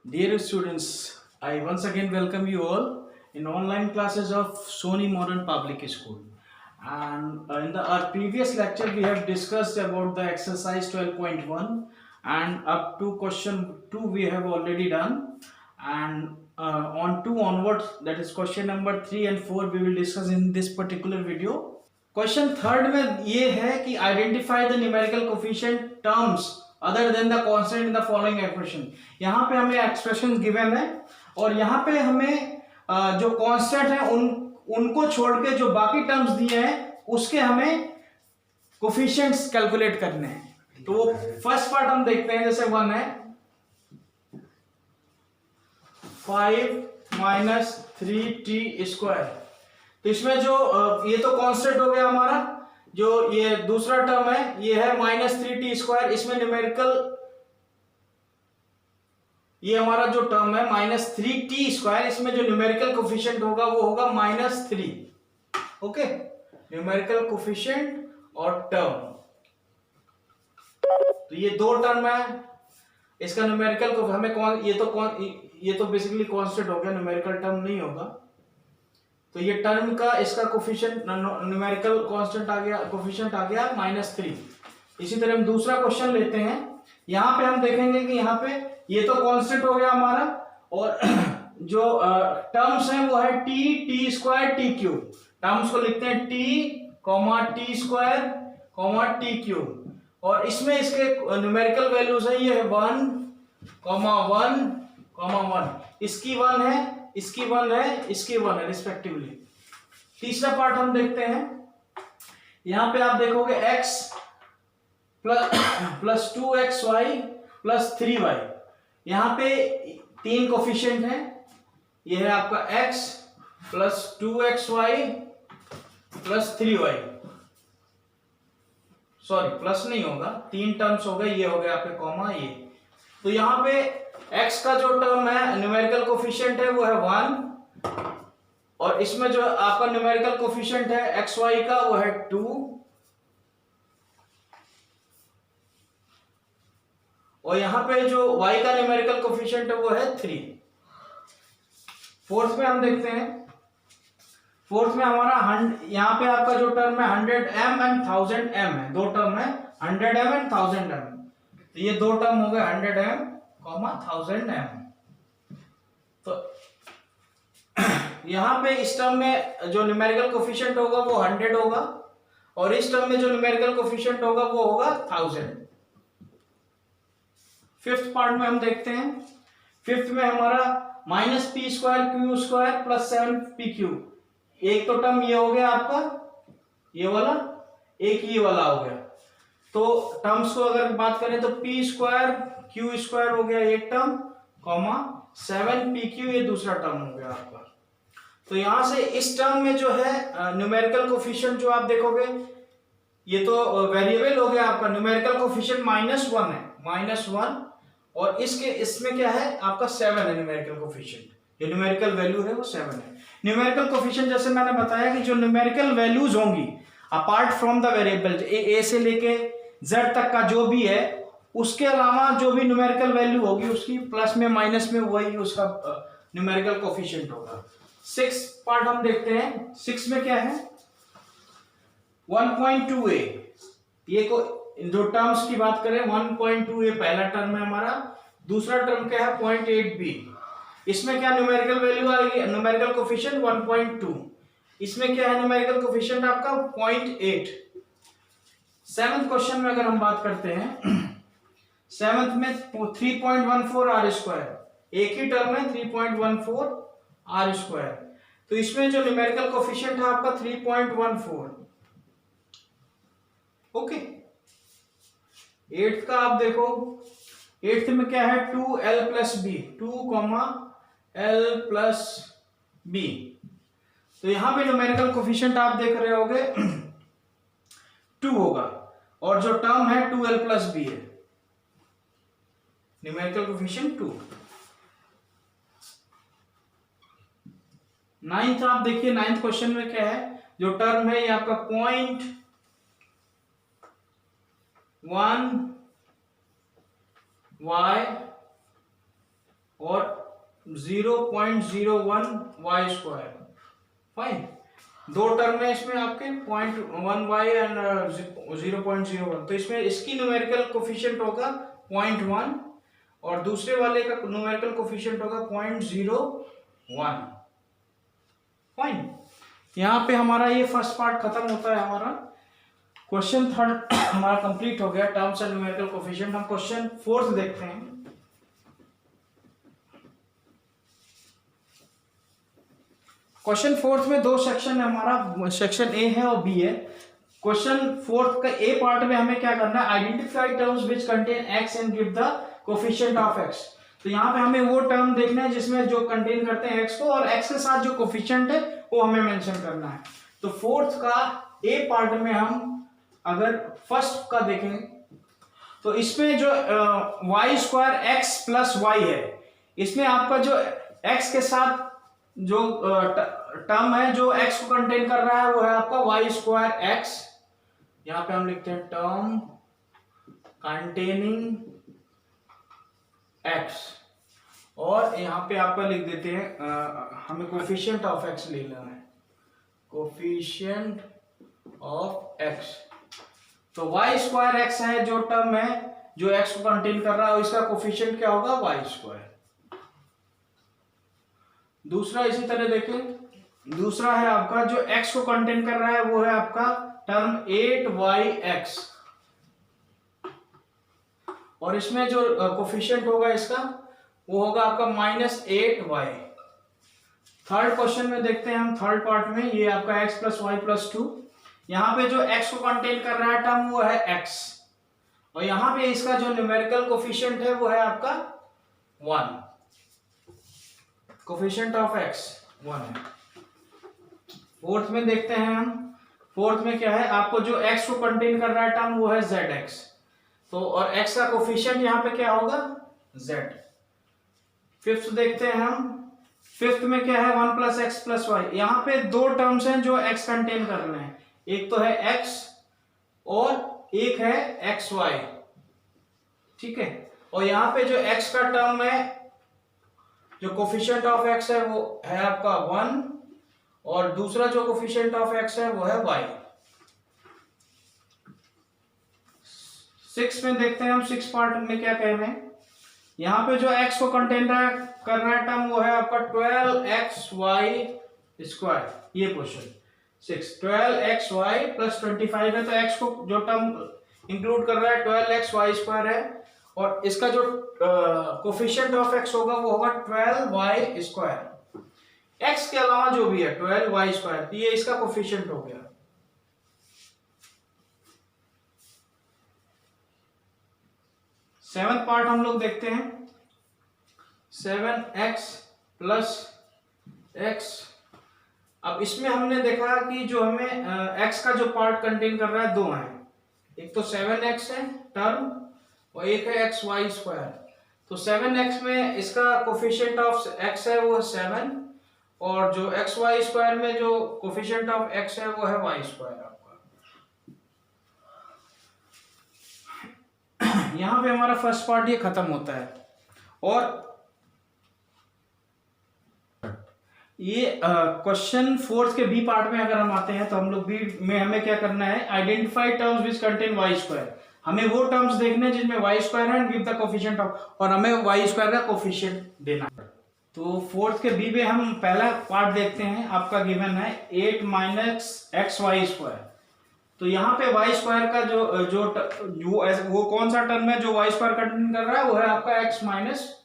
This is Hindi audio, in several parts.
Dear students, I once again welcome you all in online classes of Sony Modern Public School. And in our previous lecture, we have discussed about the exercise 12.1 and up to question 2 we have already done. And on 2 onwards, that is question number 3 and 4, we will discuss in this particular video. Question third में ये है कि identify the numerical coefficient terms other than the constant in the following expression. यहाँ पे हमें एक्सप्रेशन गिवन है और यहाँ पे हमें जो कांस्टेंट है उनको छोड़ के जो बाकी टर्म्स दिए हैं उसके हमें कोफिशिएंट्स कैलकुलेट करने हैं। तो वो फर्स्ट पार्ट हम देखते हैं, जैसे 1 है 5 माइनस 3t²। तो इसमें जो ये तो कांस्टेंट हो गया हमारा, जो ये दूसरा टर्म है ये है -3t²। इसमें न्यूमेरिकल ये हमारा जो टर्म है -3t², इसमें जो न्यूमेरिकल कोफिशिएंट होगा वो होगा -3। ओके, न्यूमेरिकल कोफिशिएंट और टर्म, तो ये दो टर्म है। इसका न्यूमेरिकल को हमें ये तो बेसिकली कांस्टेंट हो गया, न्यूमेरिकल टर्म नहीं होगा। तो ये टर्म का इसका कोफिशिएंट न्यूमेरिकल कांस्टेंट आ गया, कोफिशिएंट आ गया -3। इसी तरह हम दूसरा क्वेश्चन लेते हैं। यहाँ पे हम देखेंगे कि यहाँ पे ये तो कांस्टेंट हो गया हमारा और जो टर्म्स हैं वो है t² t³। टर्म्स को लिखते हैं t, t², t³ और इसमें इसके न्यूमेरिकल वैल्यूज है, ये है 1, 1, 1। इसकी 1 है, इसकी 1 है, इसकी 1 है रिस्पेक्टिवली। तीसरा पार्ट हम देखते हैं। यहां पे आप देखोगे x plus 2xy plus 3y। यहां पे 3 कोफिशिएंट है, ये है आपका x plus 2xy plus 3y। Sorry, plus नहीं होगा, 3 टर्म्स हो गए, ये हो गया आपके कॉमा ये। तो यहां पे x का जो टर्म है न्यूमेरिकल कोफिशिएंट है वो है 1 और इसमें जो आपका न्यूमेरिकल कोफिशिएंट है xy का वो है 2 और यहां पे जो y का न्यूमेरिकल कोफिशिएंट है वो है 3। फोर्थ में हम देखते हैं। फोर्थ में हमारा यहाँ पे आपका जो टर्म है 100m एंड 1000m है, दो टर्म है 100m एंड 1000m। तो ये दो टर्म हो गए 100m, 1000m। तो यहां पे इस टर्म में जो न्यूमेरिकल कोफिशिएंट होगा वो 100 होगा और इस टर्म में जो न्यूमेरिकल कोफिशिएंट होगा वो होगा 1000। फिफ्थ पार्ट में हम देखते हैं। फिफ्थ में हमारा -p² q² + 7pq। एक तो टर्म ये हो गया आपका, ये वाला, एक ये वाला हो गया। तो टर्म्स को अगर बात करें तो p² q² हो गया एक टर्म, 7pq ये दूसरा टर्म हो गया आपका। तो यहां से इस टर्म में जो है न्यूमेरिकल कोफिशिएंट जो आप देखोगे ये तो वेरिएबल हो गया आपका, न्यूमेरिकल कोफिशिएंट -1 है, -1 और इसमें क्या है आपका 7 है न्यूमेरिकल कोफिशिएंट, जो न्यूमेरिकल वैल्यू है वो 7 है। न्यूमेरिकल कोफिशिएंट जैसे मैंने बताया कि जो न्यूमेरिकल वैल्यूज होंगी अपार्ट फ्रॉम द वेरिएबल, ए से लेके z तक का जो भी है, उसके अलावा जो भी न्यूमेरिकल वैल्यू होगी उसकी प्लस में माइनस में वही उसका न्यूमेरिकल कोफिशिएंट होगा। 6 पार्ट हम देखते हैं। 6 में क्या है 1.2a। ये को जो टर्म्स की बात करें 1.2a पहला टर्म है हमारा, दूसरा टर्म क्या है 0.8b। इसमें क्या न्यूमेरिकल वैल्यू आएगी, न्यूमेरिकल कोफिशिएंट 1.2। इसमें क्या है न्यूमेरिकल कोफिशिएंट आपका 0.8। सेवंथ क्वेश्चन में अगर हम बात करते हैं, सेवंथ में 3.14 r², एक ही टर्म है 3.14 r²। तो इसमें जो न्यूमेरिकल कोफिशिएंट है आपका 3.14। ओके, एट्थ का आप देखो, एट्थ में क्या है 2l + b, 2l + b। तो यहां पे न्यूमेरिकल कोफिशिएंट आप देख रहे होगे 2 होगा और जो टर्म है 2l + b है, न्यूमेरिकल कोफिशिएंट 2। नाइन्थ आप देखिए, नाइन्थ क्वेश्चन में क्या है, जो टर्म है ये आपका 0.1y और 0.01 वाई स्क्वायर। फाइन, दो टर्म है इसमें आपके 0.1 वाई एंड 0.01, तो इसमें इसकी न्यूमेरिकल कोफिशिएंट होगा 0.1 और दूसरे वाले का न्यूमेरिकल कोफिशिएंट होगा 0.01। फाइन, यहाँ पे हमारा ये फर्स्ट पार्ट खत्म होता है। हमारा क्वेश्चन थर्ड हमारा कंप्लीट हो गया, टर्म्स एंड न्यूमेरिकल कोफिशिएंट। हम क्वेश्चन फोर्थ देखते हैं। क्वेश्चन फोर्थ में दो सेक्शन है हमारा, सेक्शन ए है और बी है। क्वेश्चन फोर्थ का ए पार्ट में हमें क्या करना है, identify terms which contain x and give the coefficient of x. तो यहाँ पे हमें वो टर्म देखना है जिसमें जो कंटेन करते हैं एक्स को, और एक्स के साथ जो कोफिशिएंट है वो हमें मेंशन करना है। तो फोर्थ का ए पार्ट में हम अगर फर्स्ट का देखें तो इसमें जो y square x plus y है, इसमें आपका जो एक्स के साथ जो टर्म है जो एक्स को कंटेन कर रहा है वो है आपका वाई स्क्वायर एक्स। यहां पे हम लिखते हैं टर्म कंटेनिंग एक्स, और यहां पे आपका लिख देते हैं हमें कोफिशिएंट ऑफ एक्स ले लेना है, कोफिशिएंट ऑफ एक्स। तो वाई स्क्वायर एक्स है जो टर्म है जो एक्स को कंटेन कर रहा है, और इसका कोफिशिएंट क्या होगा, वाई स्क्वायर। दूसरा इसी तरह देखें, दूसरा है आपका जो x को कंटेन कर रहा है वो है आपका टर्म 8yx, और इसमें जो कोफिशिएंट होगा इसका वो होगा आपका -8y। थर्ड क्वेश्चन में देखते हैं हम, थर्ड पार्ट में ये आपका x प्लस वाई प्लस 2। यहाँ पे जो x को कंटेन कर रहा है टर्म वो है x, और यहाँ पे इसका जो न्यूमेरिकल कोफिशिएंट है वो है आपका 1। कोफिशिएंट ऑफ x 1 है। फोर्थ में देखते हैं हम, फोर्थ में क्या है, आपको जो x को कंटेन कर रहा है टर्म वो है zx, तो और x का कोफिशिएंट यहाँ पे क्या होगा, z। फिफ्थ देखते हैं हम, फिफ्थ में क्या है, 1 प्लस एक्स प्लस वाई। यहाँ पे दो टर्म्स हैं जो x कंटेन कर रहे हैं, एक तो है x और एक है xy, ठीक है। और यहाँ पे जो x का टर्म है जो कोफिशिएंट ऑफ x है वो है आपका 1, और दूसरा जो कोफिशिएंट ऑफ x है वो है y। 6 में देखते हैं हम, 6 पार्ट में क्या कह रहे हैं। यहाँ पे जो x को कंटेन कर रहा है टर्म वो है आपका 12xy स्क्वायर। ये क्वेश्चन 6 12xy प्लस 25 है, तो x को जो टर्म इंक्लूड कर रहा है 12xy स्क्वायर है, और इसका जो कोफिशिएंट ऑफ x होगा वो होगा 12y स्क्वायर। x के अलावा जो भी है 12y स्क्वायर, तो ये इसका कोफिशिएंट हो गया। सेवंथ पार्ट हम लोग देखते हैं, 7x प्लस x। अब इसमें हमने देखा कि जो हमें x का जो पार्ट कंटेन कर रहा है दो हैं, एक तो 7x है टर्म और एक है xy स्क्वायर। तो 7x में इसका कोफिशिएंट ऑफ x है वो 7, और जो xy स्क्वायर में जो कोफिशिएंट ऑफ x है वो है y स्क्वायर आपका। यहाँ पे हमारा फर्स्ट पार्ट ये खत्म होता है, और ये क्वेश्चन फोर्थ के बी पार्ट में अगर हम आते हैं तो हम लोग बी में हमें क्या करना है, identify terms which contain y square. हमें वो टर्म्स देखने हैं जिसमें वाई स्क्वायर है, गिव द कोफिशिएंट ऑफ, और हमें वाई स्क्वायर का कोफिशिएंट देना है। तो फोर्थ के बी में हम पहला पार्ट देखते हैं, आपका गिवन है 8 माइनस एक्स वाई स्क्वायर। तो यहाँ पे वाई स्क्वायर का वो कौन सा टर्म है जो वाई स्क्वायर कंटेन कर रहा है, वो है आपका x minus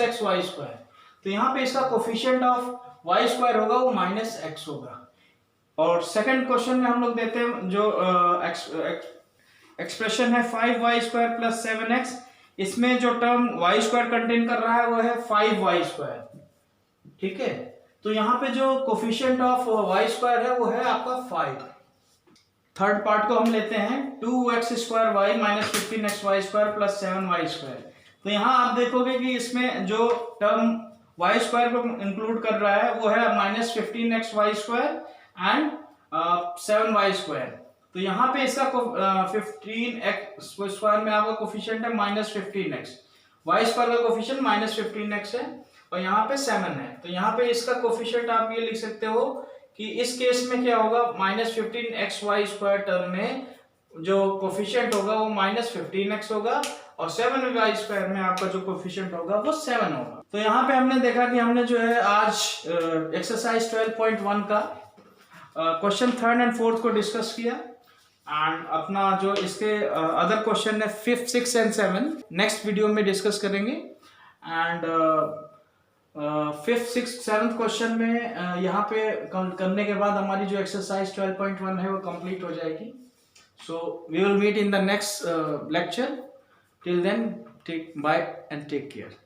x y square. तो यहाँ पे इसका कोफिशिएंट ऑफ वाई स्क्वायर होगा वो -x होगा। और सेकंड क्वेश्चन में हम लोग देते हैं जो एक्सप्रेशन है 5y स्क्वायर प्लस 7x, इसमें जो टर्म वाई स्क्वायर कंटेन कर रहा है वो है 5y स्क्वायर, ठीक है। तो यहाँ पे जो कोफिशिएंट ऑफ वाई स्क्वायर है वो है आपका 5। थर्ड पार्ट को हम लेते हैं 2x square y minus 15xy square plus 7y square. तो यहाँ आप देखोगे कि इसमें जो टर्म वाई स्क्वायर को इंक्लूड कर रहा है वो है -15xy square and 7y square. तो यहाँ पे इसका 15x स्क्वायर में आपका कोफिशिएंट है -15x, वाई स्क्वायर का कोफिशिएंट -15x है और यहाँ पे 7 है, तो यहाँ पे इसका कोफिशिएंट आप ये लिख सकते हो कि इस केस में क्या होगा, -15xy² टर्म में जो कोफिशिएंट होगा वो -15x होगा और 7y² में आपका जो कोफिशिएंट होगा वो 7 होगा। तो यहाँ पे हमने देखा कि हमने जो है आज एक्सरसाइज 12.1 का क्वेश्चन 3rd and 4th को डिस्कस किया एंड अपना जो इसके अदर क्वेश्चन है 5th 6th and 7th next video में डिस्कस करेंगे। And 5th 6th 7th question में यहाँ पे करने के बाद हमारी जो एक्सरसाइज 12.1 है वो कंप्लीट हो जाएगी। So we will meet in the next lecture. Till then take bye and take care.